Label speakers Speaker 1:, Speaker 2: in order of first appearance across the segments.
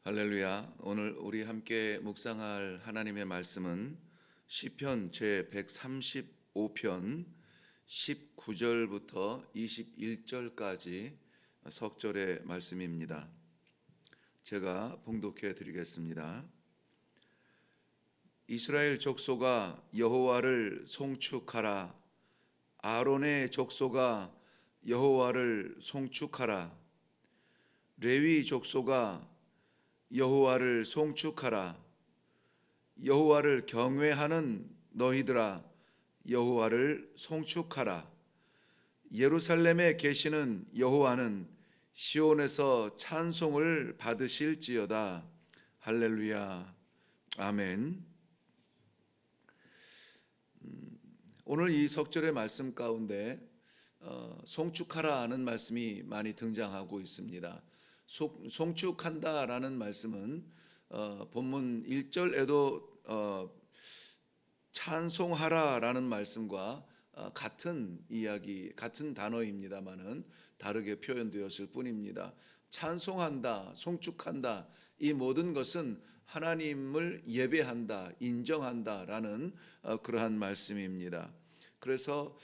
Speaker 1: 할렐루야. 오늘 우리 함께 묵상할 하나님의 말씀은 시편 제 135편 19절부터 21절까지 석절의 말씀입니다. 제가 봉독해 드리겠습니다. 이스라엘 족속아 여호와를 송축하라. 아론의 족속아 여호와를 송축하라. 레위 족속아 여호와를 송축하라. 여호와를 경외하는 너희들아 여호와를 송축하라. 예루살렘에 계시는 여호와는 시온에서 찬송을 받으실지어다. 할렐루야. 아멘. 오늘 이 석절의 말씀 가운데 송축하라 하는 말씀이 많이 등장하고 있습니다. 송축한다라는 말씀은 본문 1절에도 찬송하라라는 말씀과 같은 이야기, 같은 단어입니다만은 다르게 표현되었을 뿐입니다. 찬송한다, 송축한다, 이 모든 것은 하나님을 예배한다, 인정한다라는 그러한 말씀입니다. 그래서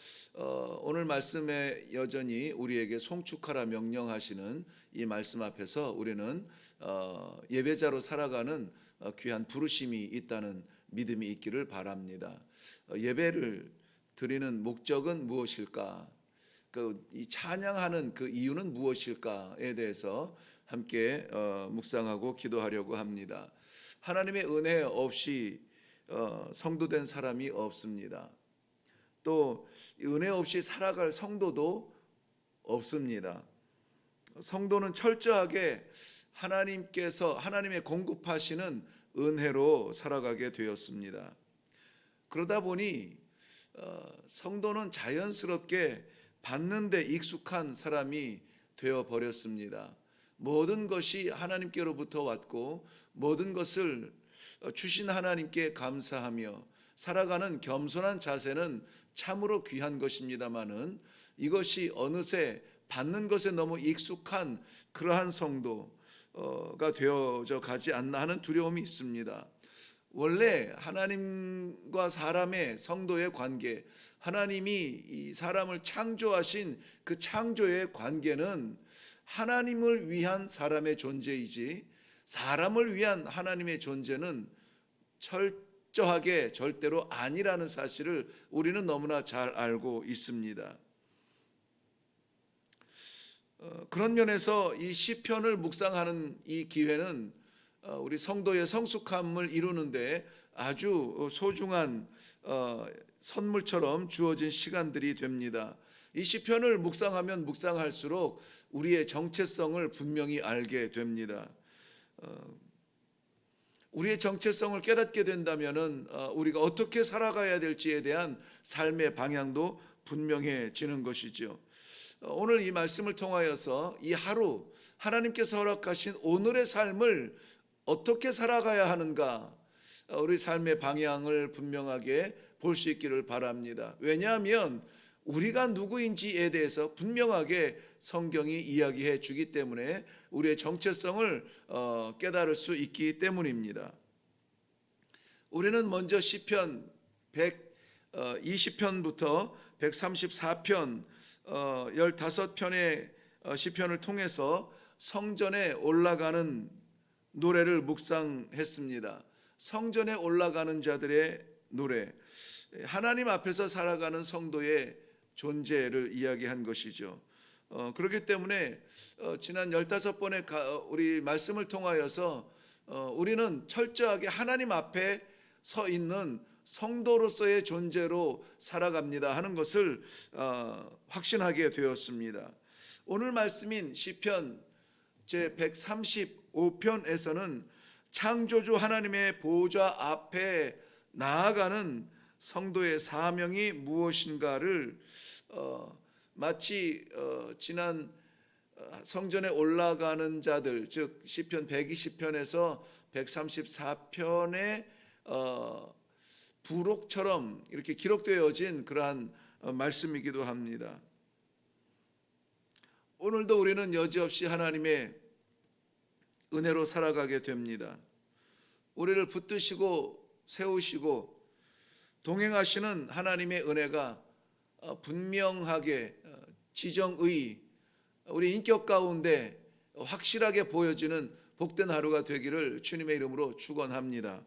Speaker 1: 오늘 말씀에 여전히 우리에게 송축하라 명령하시는 이 말씀 앞에서 우리는 예배자로 살아가는 귀한 부르심이 있다는 믿음이 있기를 바랍니다. 예배를 드리는 목적은 무엇일까? 이 찬양하는 그 이유는 무엇일까에 대해서 함께 묵상하고 기도하려고 합니다. 하나님의 은혜 없이 성도된 사람이 없습니다. 또 은혜 없이 살아갈 성도도 없습니다. 성도는 철저하게 하나님의 공급하시는 은혜로 살아가게 되었습니다. 그러다 보니 성도는 자연스럽게 받는 데 익숙한 사람이 되어버렸습니다. 모든 것이 하나님께로부터 왔고 모든 것을 주신 하나님께 감사하며 살아가는 겸손한 자세는 참으로 귀한 것입니다마는 이것이 어느새 받는 것에 너무 익숙한 그러한 성도가 되어져 가지 않나 하는 두려움이 있습니다. 원래 하나님과 사람의 성도의 관계, 하나님이 이 사람을 창조하신 그 창조의 관계는 하나님을 위한 사람의 존재이지 사람을 위한 하나님의 존재는 철저하게 절대로 아니라는 사실을 우리는 너무나 잘 알고 있습니다. 그런 면에서 이 시편을 묵상하는 이 기회는 우리 성도의 성숙함을 이루는데 아주 소중한 선물처럼 주어진 시간들이 됩니다. 이 시편을 묵상하면 묵상할수록 우리의 정체성을 분명히 알게 됩니다. 우리의 정체성을 깨닫게 된다면은 우리가 어떻게 살아가야 될지에 대한 삶의 방향도 분명해지는 것이죠. 오늘 이 말씀을 통하여서 이 하루 하나님께서 허락하신 오늘의 삶을 어떻게 살아가야 하는가, 우리 삶의 방향을 분명하게 볼 수 있기를 바랍니다. 왜냐하면 우리가 누구인지에 대해서 분명하게 성경이 이야기해 주기 때문에 우리의 정체성을 깨달을 수 있기 때문입니다. 우리는 먼저 시편 120편부터 134편 15편의 시편을 통해서 성전에 올라가는 노래를 묵상했습니다. 성전에 올라가는 자들의 노래, 하나님 앞에서 살아가는 성도의 존재를 이야기한 것이죠. 그렇기 때문에 지난 15번의 우리 말씀을 통하여서 우리는 철저하게 하나님 앞에 서 있는 성도로서의 존재로 살아갑니다 하는 것을 확신하게 되었습니다. 오늘 말씀인 시편 제 135편에서는 창조주 하나님의 보좌 앞에 나아가는 성도의 사명이 무엇인가를 마치 지난 성전에 올라가는 자들, 즉 시편 120편에서 134편의 부록처럼 이렇게 기록되어진 그러한 말씀이기도 합니다. 오늘도 우리는 여지없이 하나님의 은혜로 살아가게 됩니다. 우리를 붙드시고 세우시고 동행하시는 하나님의 은혜가 분명하게 지정의 우리 인격 가운데 확실하게 보여지는 복된 하루가 되기를 주님의 이름으로 축원합니다.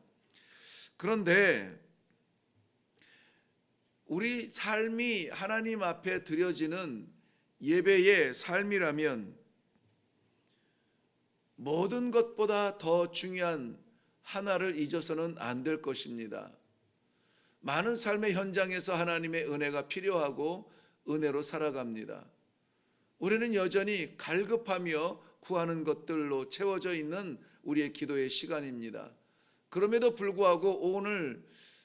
Speaker 1: 그런데 우리 삶이 하나님 앞에 드려지는 예배의 삶이라면 모든 것보다 더 중요한 하나를 잊어서는 안 될 것입니다. 많은 삶의 현장에서 하나님의 은혜가 필요하고 은혜로 살아갑니다. 우리는 여전히 갈급하며 구하는 것들로 채워져 있는 우리의 기도의 시간입니다. 그럼에도 불구하고 오늘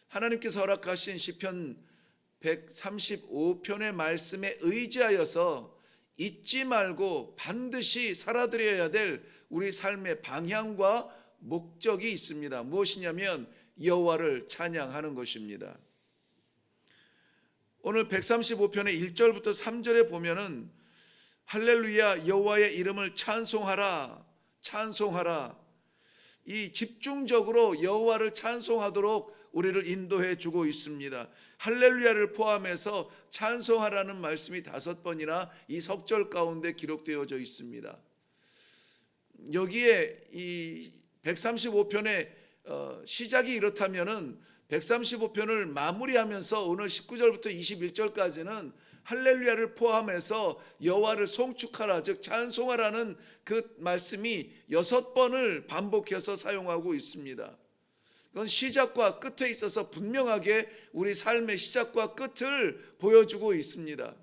Speaker 1: 하나님께서 허락하신 시편 135편의 말씀에 의지하여서 잊지 말고 반드시 살아드려야 될 우리 삶의 방향과 목적이 있습니다. 무엇이냐면 여호와를 찬양하는 것입니다. 오늘 135편의 1절부터 3절에 보면은 할렐루야 여호와의 이름을 찬송하라 찬송하라, 이 집중적으로 여호와를 찬송하도록 우리를 인도해 주고 있습니다. 할렐루야를 포함해서 찬송하라는 말씀이 5번이나 이 석절 가운데 기록되어져 있습니다. 여기에 이 135편의 시작이 이렇다면은 135편을 마무리하면서 오늘 19절부터 21절까지는 할렐루야를 포함해서 여호와를 송축하라, 즉 찬송하라는 그 말씀이 6번을 반복해서 사용하고 있습니다. 그건 시작과 끝에 있어서 분명하게 우리 삶의 시작과 끝을 보여주고 있습니다.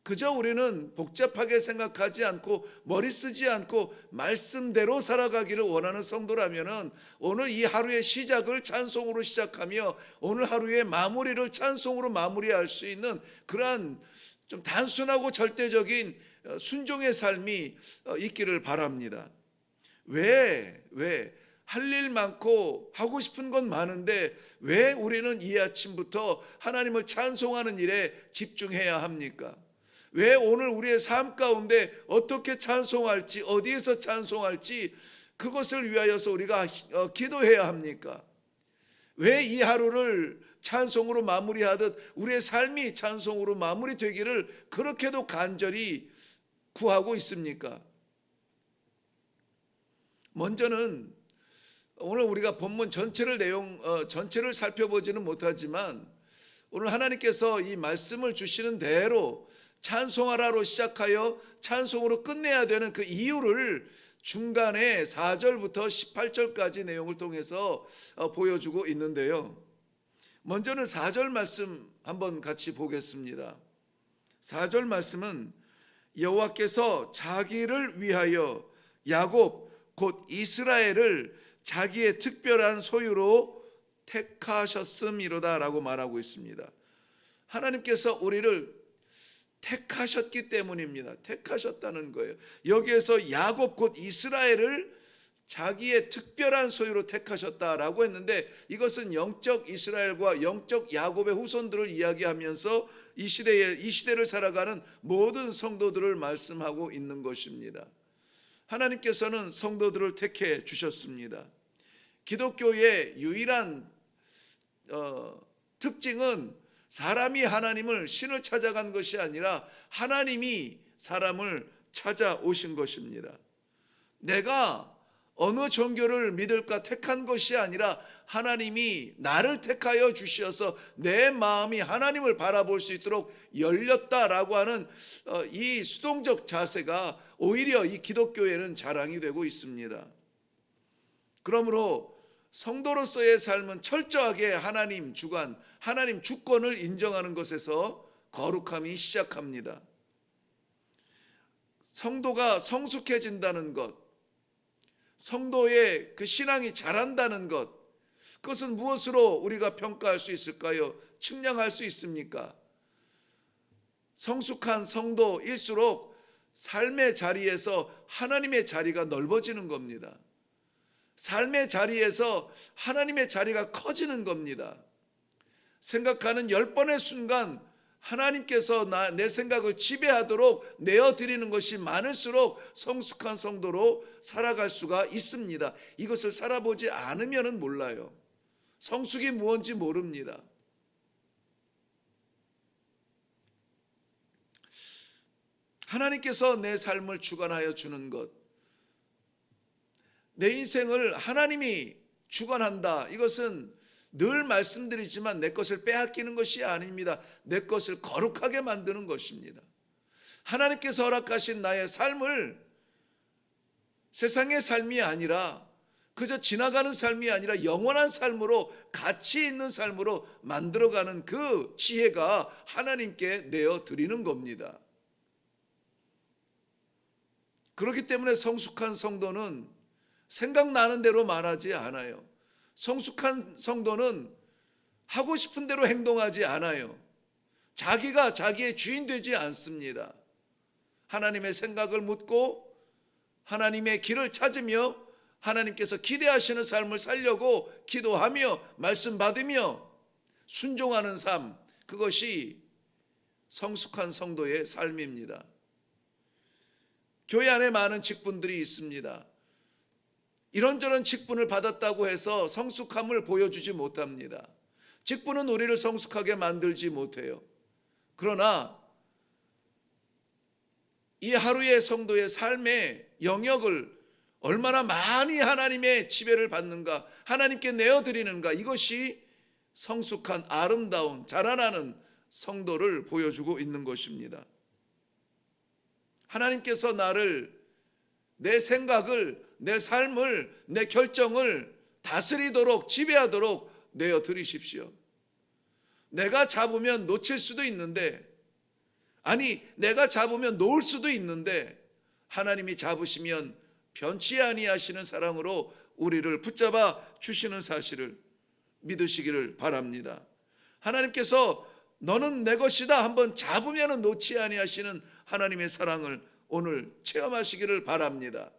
Speaker 1: 그저 우리는 복잡하게 생각하지 않고 머리 쓰지 않고 말씀대로 살아가기를 원하는 성도라면은 오늘 이 하루의 시작을 찬송으로 시작하며 오늘 하루의 마무리를 찬송으로 마무리할 수 있는 그러한 좀 단순하고 절대적인 순종의 삶이 있기를 바랍니다. 왜 할 일 많고 하고 싶은 건 많은데 왜 우리는 이 아침부터 하나님을 찬송하는 일에 집중해야 합니까? 왜 오늘 우리의 삶 가운데 어떻게 찬송할지, 어디에서 찬송할지 그것을 위하여서 우리가 기도해야 합니까? 왜 이 하루를 찬송으로 마무리하듯 우리의 삶이 찬송으로 마무리되기를 그렇게도 간절히 구하고 있습니까? 먼저는 오늘 우리가 본문 전체를 살펴보지는 못하지만 오늘 하나님께서 이 말씀을 주시는 대로 찬송하라로 시작하여 찬송으로 끝내야 되는 그 이유를 중간에 4절부터 18절까지 내용을 통해서 보여주고 있는데요. 먼저는 4절 말씀 한번 같이 보겠습니다. 4절 말씀은 여호와께서 자기를 위하여 야곱 곧 이스라엘을 자기의 특별한 소유로 택하셨음이로다 라고 말하고 있습니다. 하나님께서 우리를 택하셨기 때문입니다. 택하셨다는 거예요. 여기에서 야곱 곧 이스라엘을 자기의 특별한 소유로 택하셨다라고 했는데 이것은 영적 이스라엘과 영적 야곱의 후손들을 이야기하면서 이 시대를 살아가는 모든 성도들을 말씀하고 있는 것입니다. 하나님께서는 성도들을 택해 주셨습니다. 기독교의 유일한 특징은 사람이 하나님을 신을 찾아간 것이 아니라 하나님이 사람을 찾아오신 것입니다. 내가 어느 종교를 믿을까 택한 것이 아니라 하나님이 나를 택하여 주셔서 내 마음이 하나님을 바라볼 수 있도록 열렸다라고 하는 이 수동적 자세가 오히려 이 기독교에는 자랑이 되고 있습니다. 그러므로 성도로서의 삶은 철저하게 하나님 주관, 하나님 주권을 인정하는 것에서 거룩함이 시작합니다. 성도가 성숙해진다는 것, 성도의 그 신앙이 자란다는 것, 그것은 무엇으로 우리가 평가할 수 있을까요? 측량할 수 있습니까? 성숙한 성도일수록 삶의 자리에서 하나님의 자리가 넓어지는 겁니다. 삶의 자리에서 하나님의 자리가 커지는 겁니다. 생각하는 10번의 순간 하나님께서 내 생각을 지배하도록 내어드리는 것이 많을수록 성숙한 성도로 살아갈 수가 있습니다. 이것을 살아보지 않으면 몰라요. 성숙이 무엇인지 모릅니다. 하나님께서 내 삶을 주관하여 주는 것, 내 인생을 하나님이 주관한다. 이것은 늘 말씀드리지만 내 것을 빼앗기는 것이 아닙니다. 내 것을 거룩하게 만드는 것입니다. 하나님께서 허락하신 나의 삶을 세상의 삶이 아니라 그저 지나가는 삶이 아니라 영원한 삶으로, 가치 있는 삶으로 만들어가는 그 지혜가 하나님께 내어드리는 겁니다. 그렇기 때문에 성숙한 성도는 생각나는 대로 말하지 않아요. 성숙한 성도는 하고 싶은 대로 행동하지 않아요. 자기가 자기의 주인 되지 않습니다. 하나님의 생각을 묻고 하나님의 길을 찾으며 하나님께서 기대하시는 삶을 살려고 기도하며 말씀 받으며 순종하는 삶, 그것이 성숙한 성도의 삶입니다. 교회 안에 많은 직분들이 있습니다. 이런저런 직분을 받았다고 해서 성숙함을 보여주지 못합니다. 직분은 우리를 성숙하게 만들지 못해요. 그러나 이 하루의 성도의 삶의 영역을 얼마나 많이 하나님의 지배를 받는가, 하나님께 내어드리는가, 이것이 성숙한 아름다운 자라나는 성도를 보여주고 있는 것입니다. 하나님께서 나를, 내 생각을, 내 삶을, 내 결정을 다스리도록, 지배하도록 내어드리십시오. 내가 잡으면 놓칠 수도 있는데, 아니 내가 잡으면 놓을 수도 있는데, 하나님이 잡으시면 변치 아니하시는 사랑으로 우리를 붙잡아 주시는 사실을 믿으시기를 바랍니다. 하나님께서 너는 내 것이다 한번 잡으면 놓지 아니하시는 하나님의 사랑을 오늘 체험하시기를 바랍니다.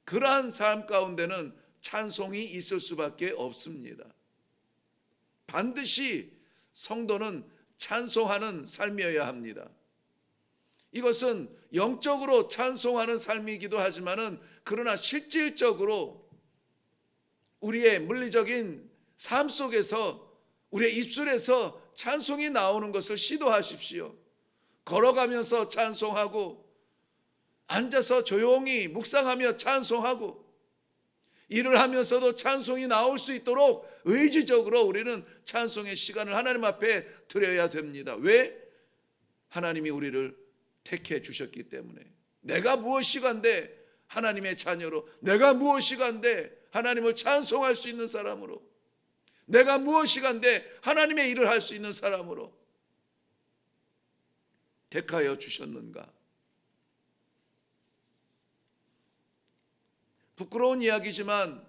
Speaker 1: 그러한 삶 가운데는 찬송이 있을 수밖에 없습니다. 반드시 성도는 찬송하는 삶이어야 합니다. 이것은 영적으로 찬송하는 삶이기도 하지만은, 그러나 실질적으로 우리의 물리적인 삶 속에서, 우리의 입술에서 찬송이 나오는 것을 시도하십시오. 걸어가면서 찬송하고, 앉아서 조용히 묵상하며 찬송하고, 일을 하면서도 찬송이 나올 수 있도록 의지적으로 우리는 찬송의 시간을 하나님 앞에 드려야 됩니다. 왜? 하나님이 우리를 택해 주셨기 때문에. 내가 무엇이간데 하나님의 자녀로, 내가 무엇이간데 하나님을 찬송할 수 있는 사람으로, 내가 무엇이간데 하나님의 일을 할 수 있는 사람으로 택하여 주셨는가? 부끄러운 이야기지만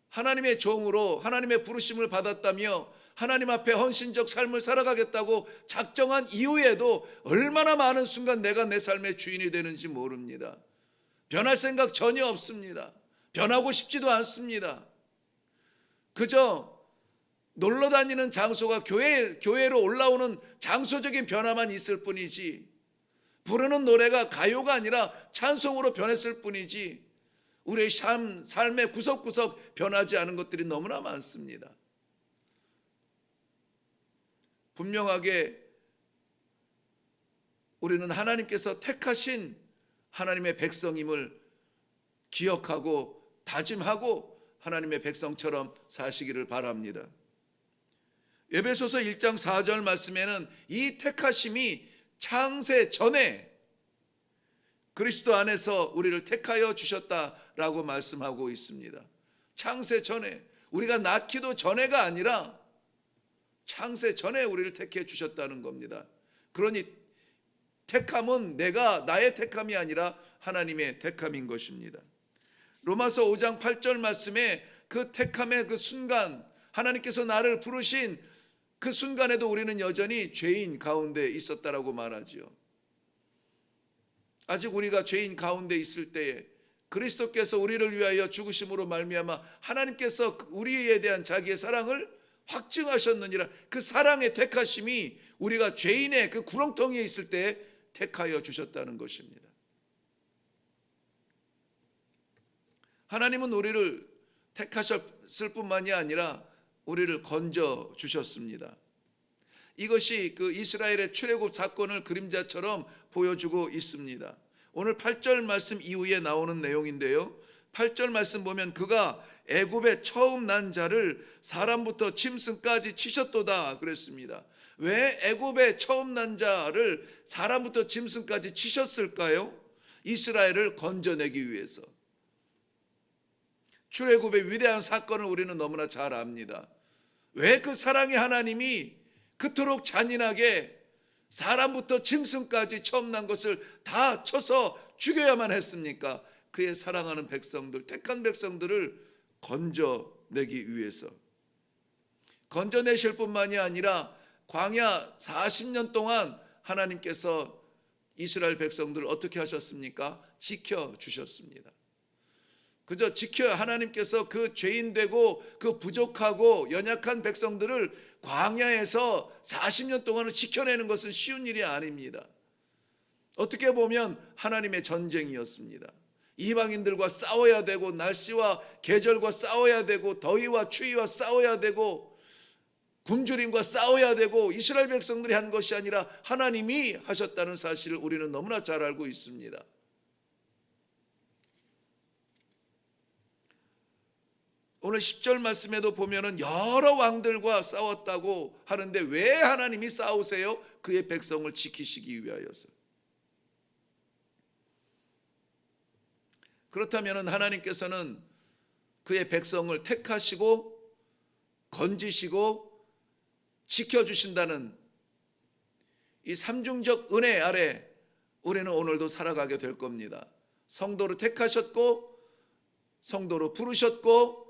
Speaker 1: 하나님의 종으로 하나님의 부르심을 받았다며 하나님 앞에 헌신적 삶을 살아가겠다고 작정한 이후에도 얼마나 많은 순간 내가 내 삶의 주인이 되는지 모릅니다. 변할 생각 전혀 없습니다. 변하고 싶지도 않습니다. 그저 놀러 다니는 장소가 교회로 올라오는 장소적인 변화만 있을 뿐이지, 부르는 노래가 가요가 아니라 찬송으로 변했을 뿐이지, 우리의 삶의 구석구석 변하지 않은 것들이 너무나 많습니다. 분명하게 우리는 하나님께서 택하신 하나님의 백성임을 기억하고 다짐하고 하나님의 백성처럼 사시기를 바랍니다. 에베소서 1장 4절 말씀에는 이 택하심이 창세 전에 그리스도 안에서 우리를 택하여 주셨다라고 말씀하고 있습니다. 창세 전에, 우리가 낳기도 전에가 아니라 창세 전에 우리를 택해 주셨다는 겁니다. 그러니 택함은 나의 택함이 아니라 하나님의 택함인 것입니다. 로마서 5장 8절 말씀에 그 택함의 그 순간, 하나님께서 나를 부르신 그 순간에도 우리는 여전히 죄인 가운데 있었다라고 말하지요. 아직 우리가 죄인 가운데 있을 때에 그리스도께서 우리를 위하여 죽으심으로 말미암아 하나님께서 우리에 대한 자기의 사랑을 확증하셨느니라. 그 사랑의 택하심이 우리가 죄인의 그 구렁텅이에 있을 때 택하여 주셨다는 것입니다. 하나님은 우리를 택하셨을 뿐만이 아니라 우리를 건져 주셨습니다. 이것이 그 이스라엘의 출애굽 사건을 그림자처럼 보여주고 있습니다. 오늘 8절 말씀 이후에 나오는 내용인데요, 8절 말씀 보면 그가 애굽에 처음 난 자를 사람부터 짐승까지 치셨도다 그랬습니다. 왜 애굽에 처음 난 자를 사람부터 짐승까지 치셨을까요? 이스라엘을 건져내기 위해서. 출애굽의 위대한 사건을 우리는 너무나 잘 압니다. 왜 그 사랑의 하나님이 그토록 잔인하게 사람부터 짐승까지 처음 난 것을 다 쳐서 죽여야만 했습니까? 그의 사랑하는 백성들, 택한 백성들을 건져내기 위해서. 건져내실 뿐만이 아니라 광야 40년 동안 하나님께서 이스라엘 백성들을 어떻게 하셨습니까? 지켜주셨습니다. 그저 하나님께서 그 죄인되고 그 부족하고 연약한 백성들을 광야에서 40년 동안을 지켜내는 것은 쉬운 일이 아닙니다. 어떻게 보면 하나님의 전쟁이었습니다. 이방인들과 싸워야 되고, 날씨와 계절과 싸워야 되고, 더위와 추위와 싸워야 되고, 굶주림과 싸워야 되고, 이스라엘 백성들이 한 것이 아니라 하나님이 하셨다는 사실을 우리는 너무나 잘 알고 있습니다. 오늘 10절 말씀에도 보면은 여러 왕들과 싸웠다고 하는데 왜 하나님이 싸우세요? 그의 백성을 지키시기 위하여서. 그렇다면 하나님께서는 그의 백성을 택하시고 건지시고 지켜주신다는 이 삼중적 은혜 아래 우리는 오늘도 살아가게 될 겁니다. 성도로 택하셨고, 성도로 부르셨고,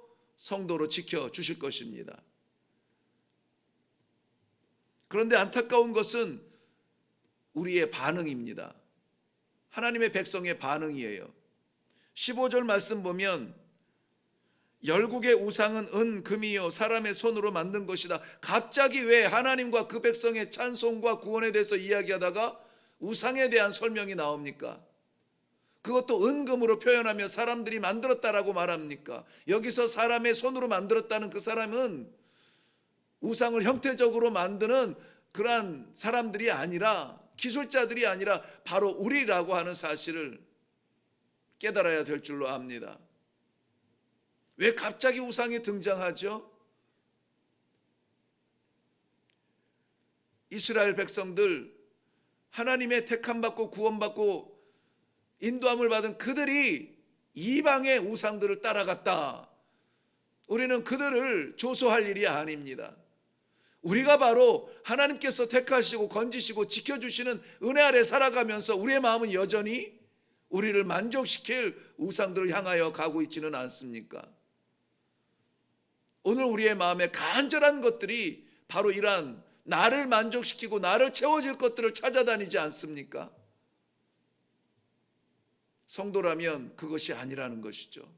Speaker 1: 성도로 지켜주실 것입니다. 그런데 안타까운 것은 우리의 반응입니다. 하나님의 백성의 반응이에요. 15절 말씀 보면 열국의 우상은 은, 금이요 사람의 손으로 만든 것이다. 갑자기 왜 하나님과 그 백성의 찬송과 구원에 대해서 이야기하다가 우상에 대한 설명이 나옵니까? 그것도 은금으로 표현하며 사람들이 만들었다라고 말합니까? 여기서 사람의 손으로 만들었다는 그 사람은 우상을 형태적으로 만드는 그러한 사람들이 아니라, 기술자들이 아니라 바로 우리라고 하는 사실을 깨달아야 될 줄로 압니다. 왜 갑자기 우상이 등장하죠? 이스라엘 백성들, 하나님의 택함받고 구원받고 인도함을 받은 그들이 이방의 우상들을 따라갔다. 우리는 그들을 조소할 일이 아닙니다. 우리가 바로 하나님께서 택하시고 건지시고 지켜주시는 은혜 아래 살아가면서 우리의 마음은 여전히 우리를 만족시킬 우상들을 향하여 가고 있지는 않습니까? 오늘 우리의 마음에 간절한 것들이 바로 이러한 나를 만족시키고 나를 채워질 것들을 찾아다니지 않습니까? 성도라면 그것이 아니라는 것이죠.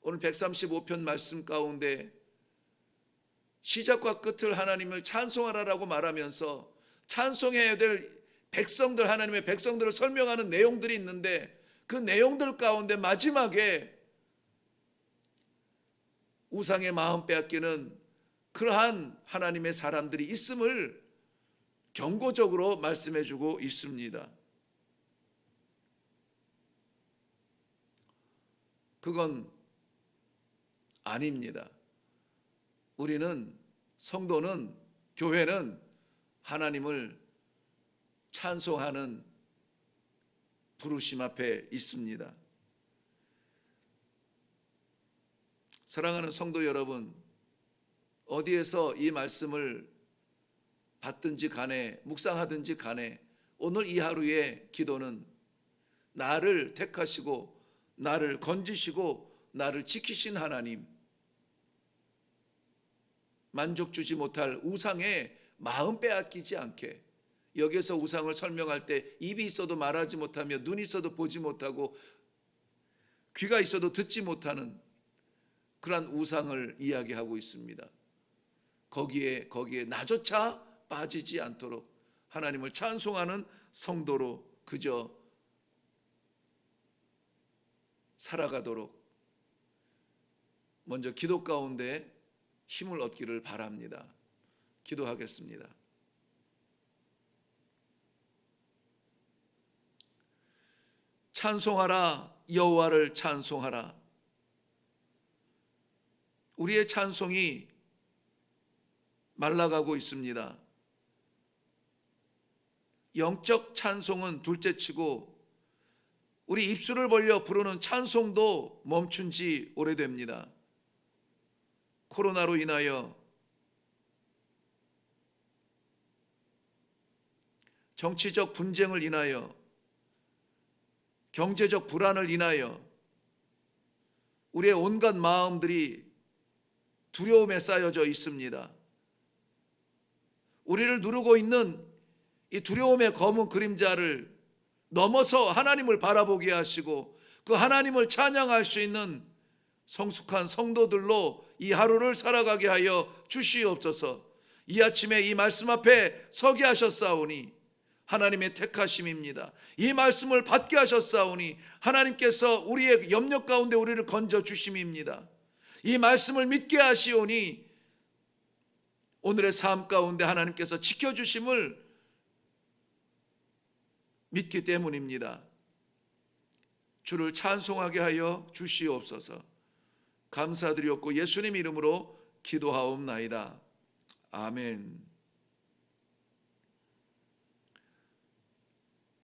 Speaker 1: 오늘 135편 말씀 가운데 시작과 끝을 하나님을 찬송하라라고 말하면서 찬송해야 될 백성들, 하나님의 백성들을 설명하는 내용들이 있는데 그 내용들 가운데 마지막에 우상의 마음 빼앗기는 그러한 하나님의 사람들이 있음을 경고적으로 말씀해 주고 있습니다. 그건 아닙니다. 우리는, 성도는, 교회는 하나님을 찬송하는 부르심 앞에 있습니다. 사랑하는 성도 여러분, 어디에서 이 말씀을 받든지 간에, 묵상하든지 간에 오늘 이 하루의 기도는 나를 택하시고 나를 건지시고 나를 지키신 하나님, 만족 주지 못할 우상에 마음 빼앗기지 않게, 여기에서 우상을 설명할 때 입이 있어도 말하지 못하며 눈이 있어도 보지 못하고 귀가 있어도 듣지 못하는 그러한 우상을 이야기하고 있습니다. 거기에 나조차 빠지지 않도록 하나님을 찬송하는 성도로 그저 살아가도록 먼저 기도 가운데 힘을 얻기를 바랍니다. 기도하겠습니다. 찬송하라, 여호와를 찬송하라. 우리의 찬송이 말라가고 있습니다. 영적 찬송은 둘째치고 우리 입술을 벌려 부르는 찬송도 멈춘 지 오래됩니다. 코로나로 인하여 정치적 분쟁을 인하여 경제적 불안을 인하여 우리의 온갖 마음들이 두려움에 쌓여져 있습니다. 우리를 누르고 있는 이 두려움의 검은 그림자를 넘어서 하나님을 바라보게 하시고 그 하나님을 찬양할 수 있는 성숙한 성도들로 이 하루를 살아가게 하여 주시옵소서. 이 아침에 이 말씀 앞에 서게 하셨사오니 하나님의 택하심입니다. 이 말씀을 받게 하셨사오니 하나님께서 우리의 염려 가운데 우리를 건져 주심입니다. 이 말씀을 믿게 하시오니 오늘의 삶 가운데 하나님께서 지켜주심을 믿기 때문입니다. 주를 찬송하게 하여 주시옵소서. 감사드리옵고 예수님 이름으로 기도하옵나이다. 아멘.